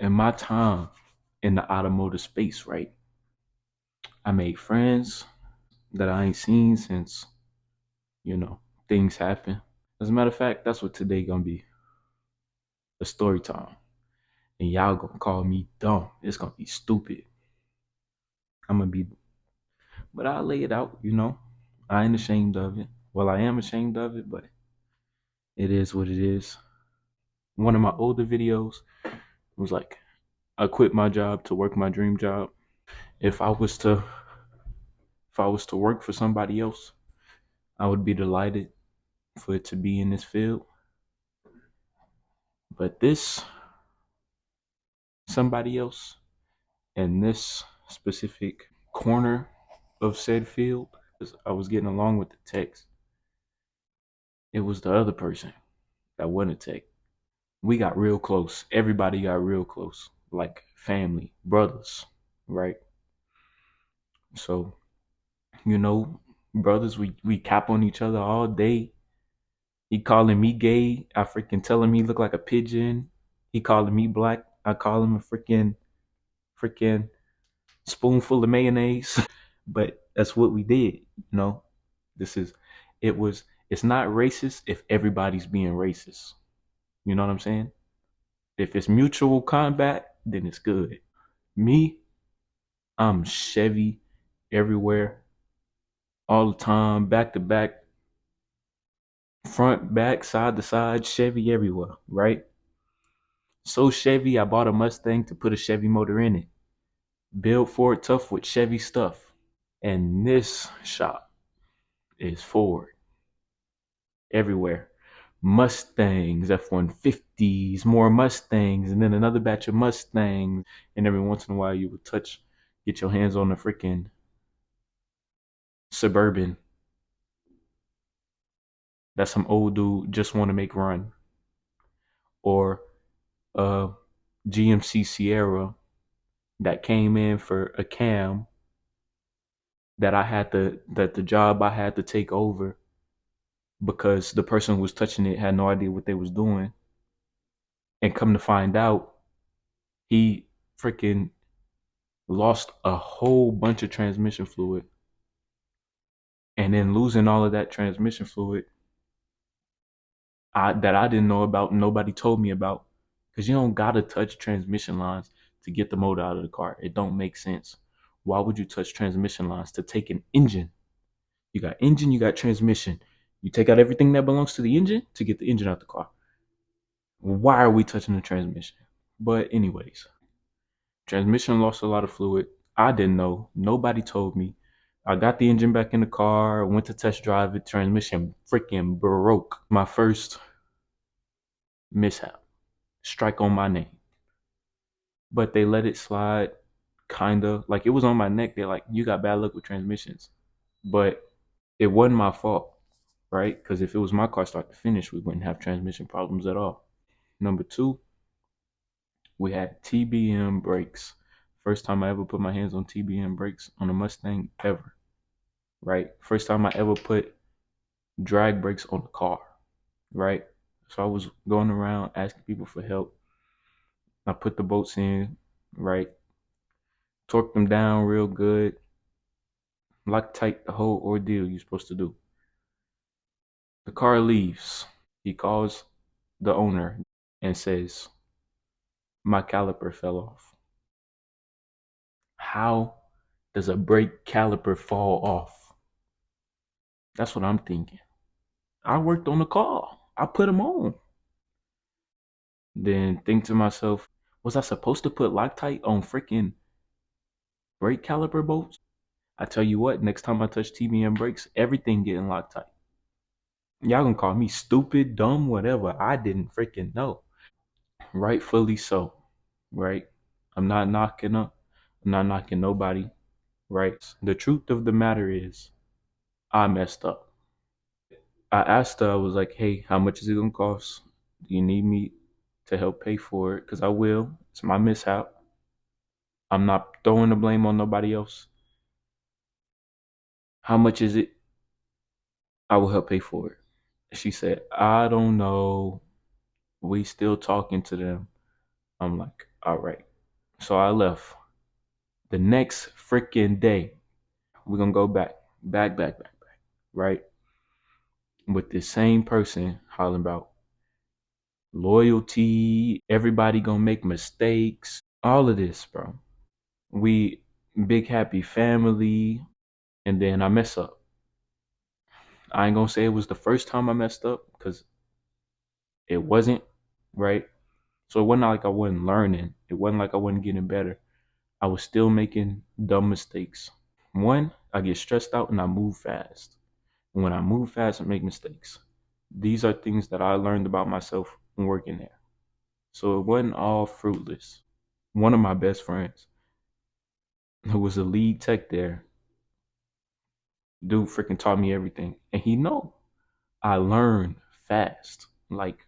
in my time in the automotive space, right? I made friends that I ain't seen since, you know, things happen. As a matter of fact, that's what today gonna be. A story time. And y'all gonna call me dumb. It's gonna be stupid. I'm gonna be but I'll lay it out, you know. I ain't ashamed of it. Well, I am ashamed of it, but it is what it is. One of my older videos was like, I quit my job to work my dream job. If I was to if I was to work for somebody else, I would be delighted for it to be in this field. But this somebody else in this specific corner of said field, because I was getting along with the techs, it was the other person that wasn't a tech. We got real close. Everybody got real close, like family, brothers, right? So, you know, brothers, we cap on each other all day. He calling me gay. I freaking tell him he look like a pigeon. He calling me black. I call him a freaking spoonful of mayonnaise. But that's what we did, you know. This is it was it's not racist if everybody's being racist. You know what I'm saying? If it's mutual combat, then it's good. Me, I'm Chevy everywhere, all the time, back to back, front, back, side to side, Chevy everywhere, right? So Chevy, I bought a Mustang to put a Chevy motor in it. Built Ford Tough with Chevy stuff. And this shop is Ford everywhere. Mustangs, F-150s, more Mustangs, and then another batch of Mustangs. And every once in a while you would get your hands on a freaking Suburban. That's some old dude just want to make run. Or a GMC Sierra that came in for a cam that the job I had to take over because the person who was touching it had no idea what they was doing. And come to find out, he freaking lost a whole bunch of transmission fluid. And then losing all of that transmission fluid that I didn't know about, nobody told me about. Because you don't gotta touch transmission lines to get the motor out of the car. It don't make sense. Why would you touch transmission lines to take an engine? You got engine, you got transmission. You take out everything that belongs to the engine to get the engine out the car. Why are we touching the transmission? But anyways, transmission lost a lot of fluid. I didn't know. Nobody told me. I got the engine back in the car, went to test drive it, transmission freaking broke. My first mishap. Strike on my name. But they let it slide, kinda. Like it was on my neck. They're like, you got bad luck with transmissions. But it wasn't my fault, right? Because if it was my car start to finish, we wouldn't have transmission problems at all. Number two, we had TBM brakes. First time I ever put my hands on TBM brakes on a Mustang ever, right? First time I ever put drag brakes on the car, right? So I was going around asking people for help. I put the bolts in, right? Torqued them down real good. Lock tight the whole ordeal you're supposed to do. The car leaves. He calls the owner and says, my caliper fell off. How does a brake caliper fall off? That's what I'm thinking. I worked on the car. I put them on. Then think to myself, was I supposed to put Loctite on freaking brake caliper bolts? I tell you what, next time I touch TBM brakes, everything getting Loctite. Y'all gonna call me stupid, dumb, whatever. I didn't freaking know. Rightfully so, right? I'm not knocking up. I'm not knocking nobody, right? The truth of the matter is, I messed up. I asked her, I was like, hey, how much is it gonna cost? Do you need me to help pay for it? Because I will. It's my mishap. I'm not throwing the blame on nobody else. How much is it? I will help pay for it. She said, I don't know. We still talking to them. I'm like, All right. So I left the next freaking day. We're gonna go back, right? With the same person hollering about loyalty, everybody gonna make mistakes, all of this, bro. We big happy family, and then I mess up. I ain't gonna say it was the first time I messed up because it wasn't, right? So it wasn't like I wasn't learning. It wasn't like I wasn't getting better. I was still making dumb mistakes. One, I get stressed out and I move fast. And when I move fast, I make mistakes. These are things that I learned about myself when working there. So it wasn't all fruitless. One of my best friends, who was a lead tech there, dude freaking taught me everything. And he know I learn fast. Like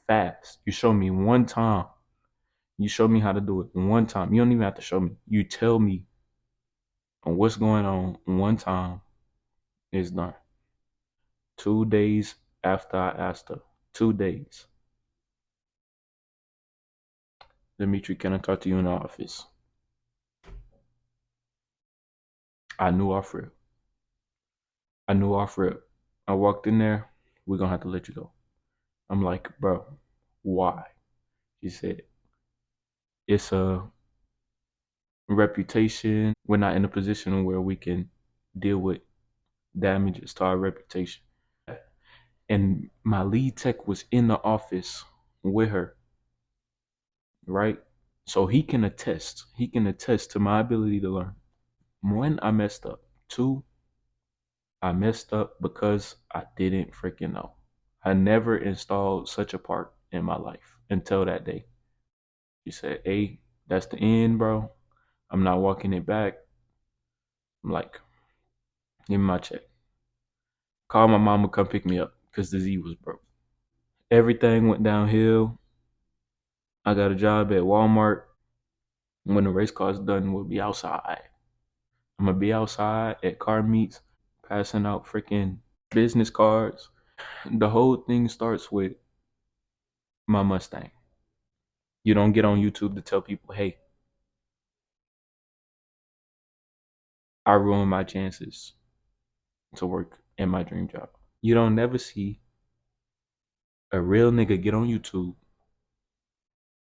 fast. You show me one time. You show me how to do it one time. You don't even have to show me. You tell me on what's going on one time, it's done. 2 days after I asked her. 2 days. Dimitri, can I talk to you in the office? I knew off rip. I knew off rip. I walked in there. We're gonna have to let you go. I'm like, bro, why? She said, it's a reputation. We're not in a position where we can deal with damages to our reputation. And my lead tech was in the office with her, right? So he can attest. He can attest to my ability to learn. One, I messed up. Two, I messed up because I didn't freaking know. I never installed such a part in my life until that day. She said, hey, that's the end, bro. I'm not walking it back. I'm like, give me my check. Call my mama, come pick me up because the Z was broke. Everything went downhill. I got a job at Walmart. When the race car's done, we'll be outside. I'm gonna be outside at car meets, passing out freaking business cards. The whole thing starts with my Mustang. You don't get on YouTube to tell people, hey, I ruined my chances to work in my dream job. You don't never see a real nigga get on YouTube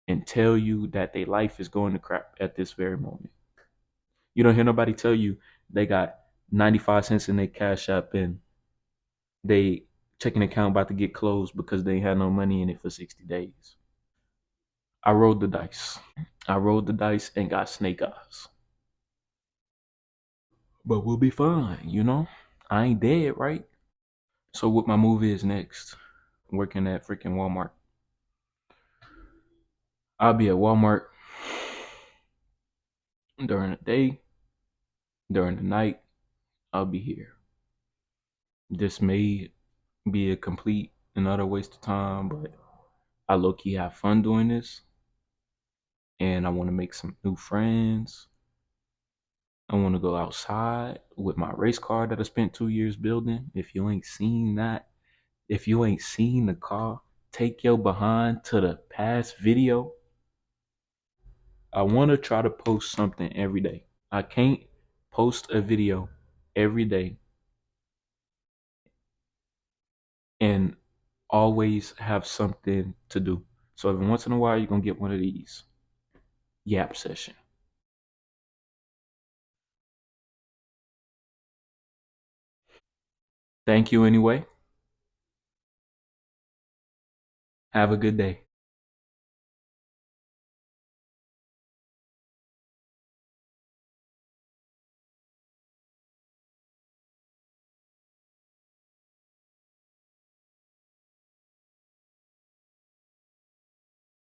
and tell you that their life is going to crap at this very moment. You don't hear nobody tell you they got 95 cents in their cash app and they checking account about to get closed because they ain't had no money in it for 60 days. I rolled the dice. I rolled the dice and got snake eyes. But we'll be fine, you know? I ain't dead, right? So what my move is next, working at freaking Walmart. I'll be at Walmart during the day, during the night, I'll be here. This may be a complete and utter waste of time, but I low key have fun doing this and I want to make some new friends. I want to go outside with my race car that I spent 2 years building. If you ain't seen that, if you ain't seen the car, take your behind to the past video. I want to try to post something every day. I can't post a video every day and always have something to do. So every once in a while, you're going to get one of these yap session. Thank you anyway. Have a good day.